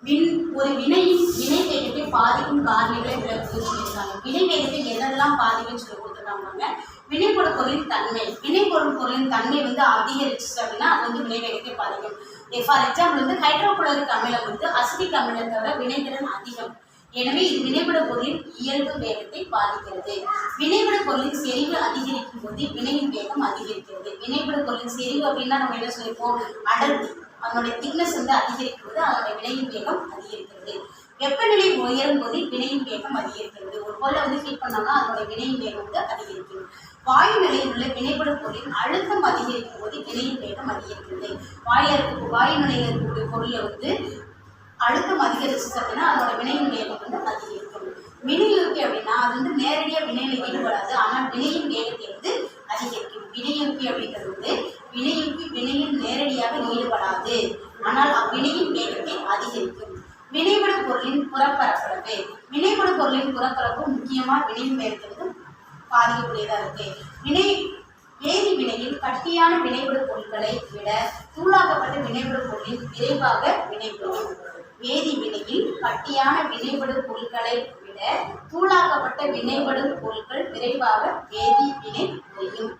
ஒரு வினையின் வினை வேகத்தை பாதிக்கும் காரணிகளை விளக்குன்னு சொல்லியிருக்காங்க. வினை வேகத்தை எதெல்லாம் பாதிக்குன்னு சொல்லி கொடுத்துருக்காங்க. வினைப்பொருள் பொருளின் தன்மை, வினைப்பொருள் பொருளின் தன்மை அதிகரிச்சு அப்படின்னா அது வினை வேகத்தை பாதிக்கும். ஃபார் எக்ஸாம்பிள் ஹைட்ரோகுளோரிக் அமிலம் அசிட்டிக் அமிலத்தை விட வினைத்திறன் அதிகம். எனவே இது வினைபடு பொருளின் இயல்பு வேகத்தை பாதிக்கிறது. வினைபடு பொருளின் செறிவு அதிகரிக்கும் போது வினையின் வேகம் அதிகரிக்கிறது. வினைபடு பொருளின் செறிவு அப்படின்னா நம்ம என்ன சொல்லிப்போம், அடர்த்தி, அதனுடைய திக்னஸ் அதிகரிக்கும் போது அதனுடைய வினையின் வேகம் அதிகரிக்கிறது. வெப்பநிலை உயரும் போது வினையின் வேகம் அதிகரிக்கிறது. ஒரு பொருளை ஹீட் பண்ணோம்னா அதனுடைய வினையின் வேகம் அதிகரிக்கும். வாயு நிலையில் உள்ள வினைபடு பொருளின் அழுத்தம் அதிகரிக்கும் போது வினையின் வேகம் அதிகரிக்கிறது. வாயு நிலையில் இருக்கக்கூடிய பொருளை அழுத்தம் அதிகரிச்சு அப்படின்னா அதோட வினையின் வேகம் அதிகரிக்கும். வினையூக்கி அப்படின்னா அது நேரடியாக வினையில் ஈடுபடாது, ஆனால் வினையின் வேகத்தை அதிகரிக்கும். வினையூக்கி அப்படிங்கிறது வினையூக்கி வினையில் நேரடியாக ஈடுபடாது, ஆனால் அவ்வினையின் வேகத்தை அதிகரிக்கும். வினைபடு பொருளின் புறப்பரப்பளவு, வினைபடு பொருளின் புறப்பரப்பு முக்கியமாக வினையின் வேகத்திற்கு பாதிக்கக்கூடியதாக இருக்கு. வேதி வினையில் கட்டியான வினைபடு பொருட்களை விட தூளாக்கப்பட்ட வினைபடு பொருளின் விரைவாக வினைபடும். வேதி வினையில் கட்டியான வினைபடு பொருட்களை விட தூளாக்கப்பட்ட வினைபடு பொருட்கள் விரைவாக வேதி வினை புரியும்.